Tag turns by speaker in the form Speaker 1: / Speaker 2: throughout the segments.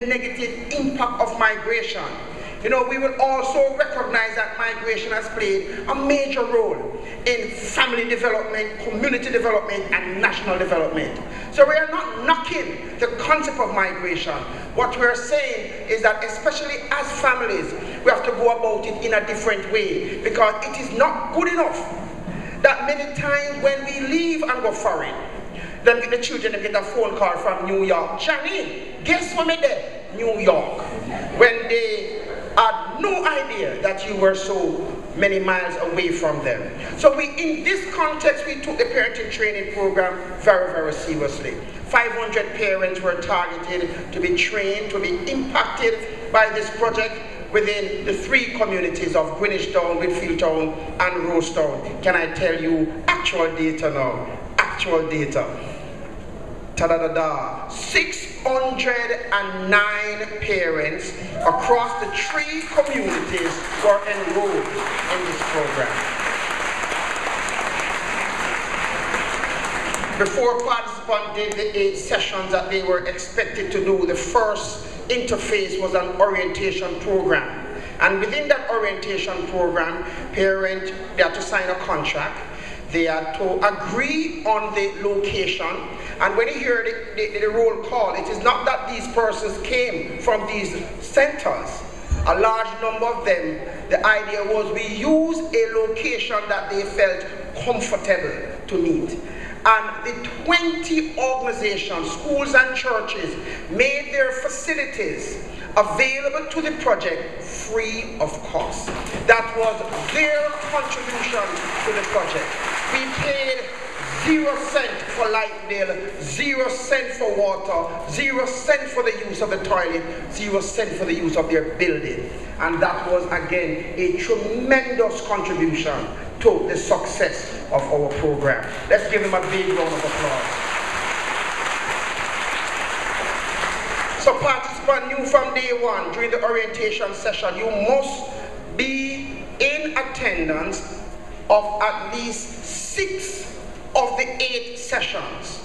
Speaker 1: negative impact of migration. You know, we will also recognize that migration has played a major role in family development, community development, and national development. So we are not knocking the concept of migration. What we're saying is that especially as families, we have to go about it in a different way, because it is not good enough that many times when we leave and go foreign, then the children get a phone call from New York. Johnny, guess what me there? New York. When they had no idea that you were so many miles away from them. So in this context, we took the parenting training program very, very seriously. 500 parents were targeted to be trained, to be impacted by this project within the 3 communities of Greenwich Town, Whitfield Town, and Rose Town. Can I tell you actual data now? Actual data. Ta-da-da-da. 609 parents across the 3 communities were enrolled in this program. Before participants did the 8 sessions that they were expected to do, the first interface was an orientation program. And within that orientation program, parents, they had to sign a contract. They had to agree on the location. And when you hear the roll call, it is not that these persons came from these centers. A large number of them, the idea was we use a location that they felt comfortable to meet. And the 20 organizations, schools and churches, made their facilities available to the project free of cost. That was their contribution to the project. We paid 0 cent for light bill, 0 cent for water, 0 cent for the use of the toilet, 0 cent for the use of their building. And that was, again, a tremendous contribution to the success of our program. Let's give them a big round of applause. So participants knew from day one during the orientation session, you must be in attendance of at least 6 of the 8 sessions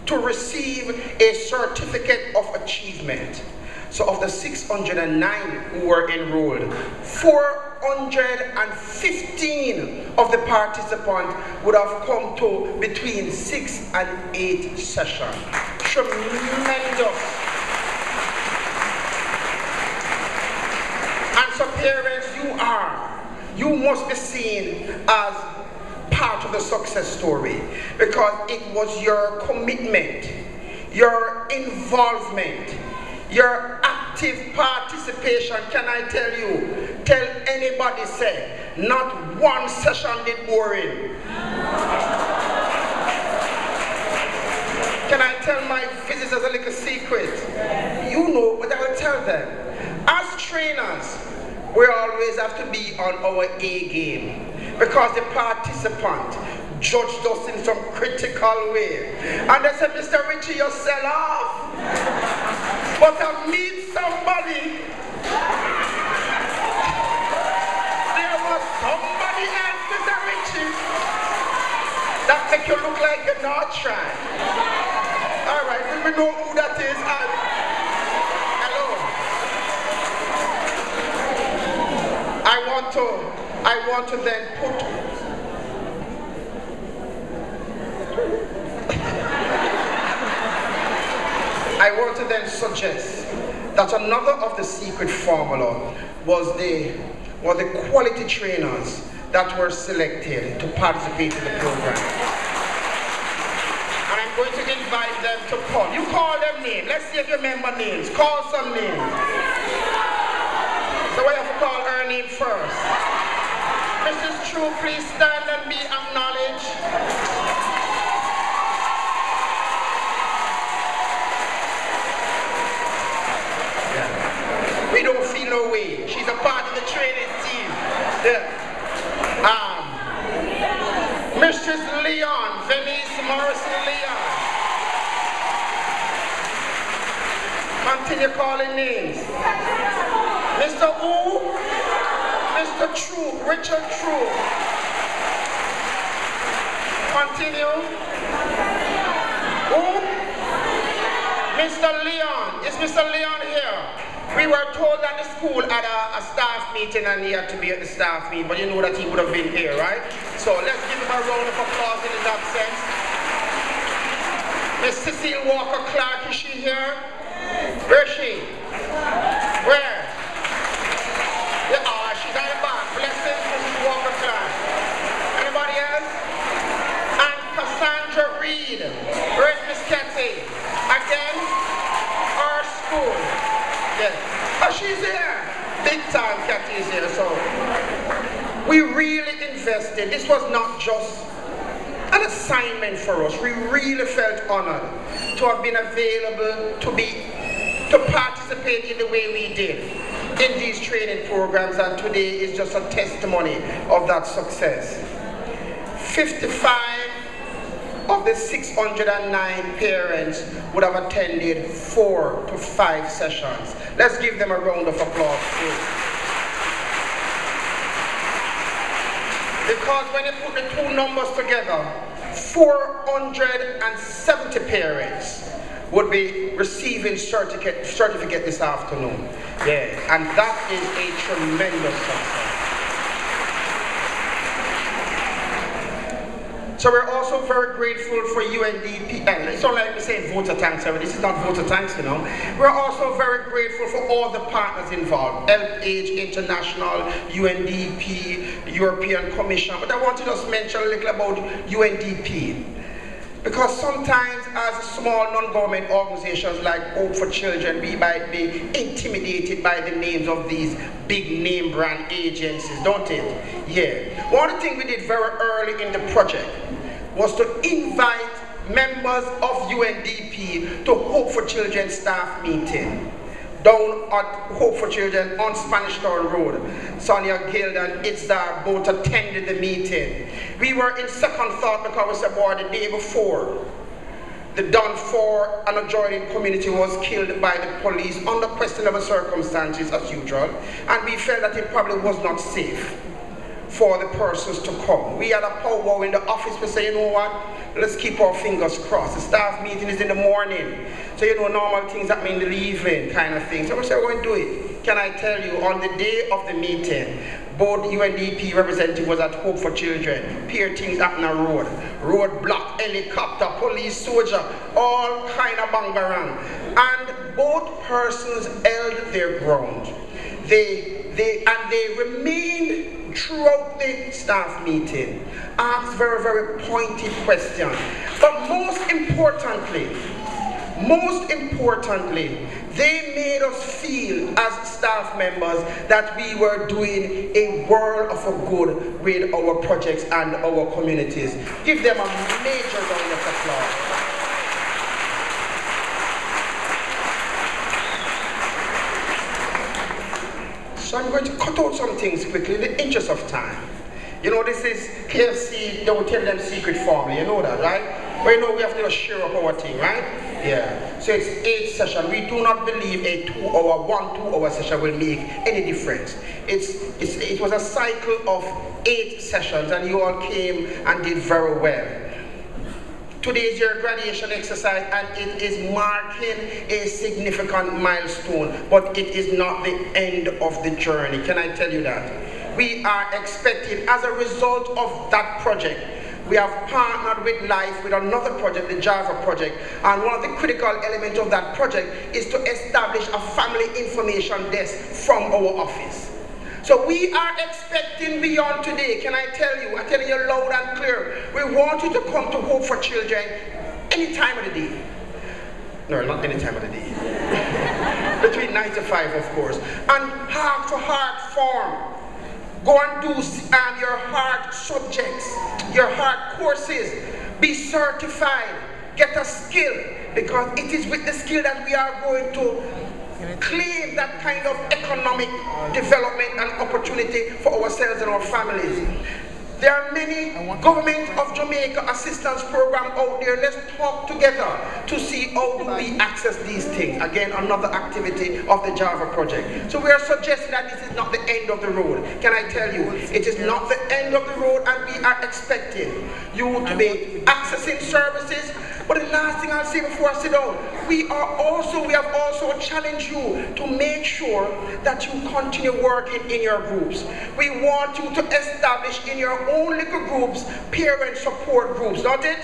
Speaker 1: to receive a certificate of achievement. So of the 609 who were enrolled, 415 of the participants would have come to between 6 and 8 sessions. Tremendous. And so parents, you must be seen as part of the success story, because it was your commitment, your involvement, your active participation. Can I tell you, tell anybody, say, not one session did boring. Can I tell my visitors a little secret? You know, but I will tell them. As trainers, we always have to be on our A game, because the participant judged us in some critical way. And they said, Mr. Richie, you sell off. But I meet somebody. There was somebody else, Mr. Richie, that make you look like you're not trying. All right, we know who that is. I want to then put I want to then suggest that another of the secret formula was the quality trainers that were selected to participate in the program. And I'm going to invite them to come. You call them names. Let's see if you remember names. Call some names. So we have to call her name first. Mrs. Troupe, please stand and be acknowledged. Yeah. We don't feel no way. She's a part of the training team. Yeah. Mrs. Leon, Venice Morrison Leon. Continue calling names. Mr. Who? Mr. Troupe, Richard Troupe. Continue. Who? Mr. Leon, is Mr. Leon here? We were told that the school had a staff meeting and he had to be at the staff meeting, but you know that he would have been here, right? So let's give him a round of applause in his absence. Miss Cecile Walker-Clark, is she here? Where is she? Where? Yeah, oh, she's at the back. Blessings, Mrs. Walker-Clark. Anybody else? And Cassandra Reed. Where is Miss Ketty? Again, our school. Yes. Oh, she's here. Big time Ketty is here. So we really invested. This was not just an assignment for us. We really felt honored to have been available to participate in the way we did in these training programs, and today is just a testimony of that success. 55 of the 609 parents would have attended 4 to 5 sessions. Let's give them a round of applause, please. Because when you put the two numbers together, 470 parents would be receiving certificate this afternoon. Yeah, and that is a tremendous success. So we're also very grateful for UNDP. It's not like we say voter thanks, this is not voter thanks, you know. We're also very grateful for all the partners involved. HelpAge International, UNDP, European Commission. But I want to just mention a little about UNDP. Because sometimes as small non-government organizations like Hope for Children, we might be intimidated by the names of these big name brand agencies, don't it? Yeah. One of the things we did very early in the project was to invite members of UNDP to Hope for Children staff meeting down at Hope for Children on Spanish Town Road. Sonia Gild and Itzar both attended the meeting. We were in second thought because we said, boy, the day before, the Dunfor and adjoining community was killed by the police under questionable circumstances as usual, and we felt that it probably was not safe for the persons to come. We had a powwow in the office. We said, you know what, let's keep our fingers crossed. The staff meeting is in the morning, so you know, normal things happen in the evening kind of thing. So we said, we're going to do it. Can I tell you, on the day of the meeting, both UNDP representative was at Hope for Children. Peer things happen on road. Roadblock, helicopter, police, soldier, all kind of bangarang. And both persons held their ground. They remained throughout the staff meeting, asked very, very pointed questions. But most importantly, they made us feel as staff members that we were doing a world of good with our projects and our communities. Give them a major round of applause. So I'm going to cut out some things quickly in the interest of time. You know, this is KFC, don't tell them secret formula, you know that, right? But you know we have to share up our thing, right? Yeah. So it's 8 sessions. We do not believe a 2-hour session will make any difference. It was a cycle of 8 sessions, and you all came and did very well. Today is your graduation exercise, and it is marking a significant milestone, but it is not the end of the journey. Can I tell you that? We are expecting, as a result of that project, we have partnered with Life with another project, the Java project, and one of the critical elements of that project is to establish a family information desk from our office. So we are expecting beyond today. Can I tell you? I'm telling you loud and clear. We want you to come to Hope for Children any time of the day. No, not any time of the day. Between 9 to 5, of course. And heart-to-heart form. Go and do your heart subjects, your heart courses. Be certified. Get a skill, because it is with the skill that we are going to claim that kind of economic development and opportunity for ourselves and our families. There are many Government of Jamaica assistance programs out there. Let's talk together to see how do we access these things. Again, another activity of the Java project. So we are suggesting that this is not the end of the road. Can I tell you, it is not the end of the road, and we are expecting you to be accessing services But the last thing I'll say before I sit down, we have also challenged you to make sure that you continue working in your groups. We want you to establish in your own little groups, parent support groups, not it?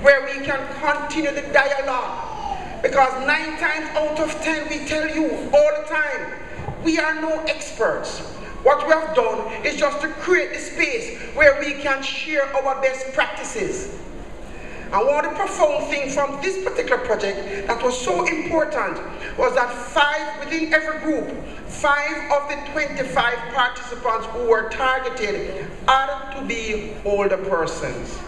Speaker 1: Where we can continue the dialogue. Because 9 times out of 10 we tell you all the time, we are no experts. What we have done is just to create a space where we can share our best practices. And one of the profound things from this particular project that was so important was that 5 within every group, 5 of the 25 participants who were targeted are to be older persons.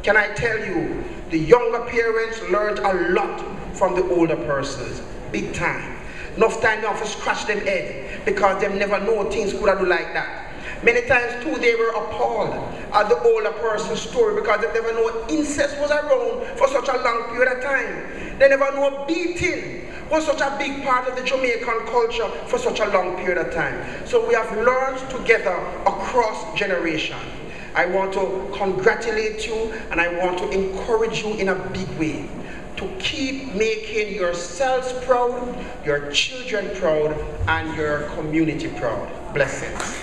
Speaker 1: Can I tell you, the younger parents learned a lot from the older persons, big time. Enough time they have to scratch them head because they never know things could have do like that. Many times too they were appalled at the older person's story because they never know incest was around for such a long period of time. They never know beating was such a big part of the Jamaican culture for such a long period of time. So we have learned together across generations. I want to congratulate you and I want to encourage you in a big way to keep making yourselves proud, your children proud, and your community proud. Blessings.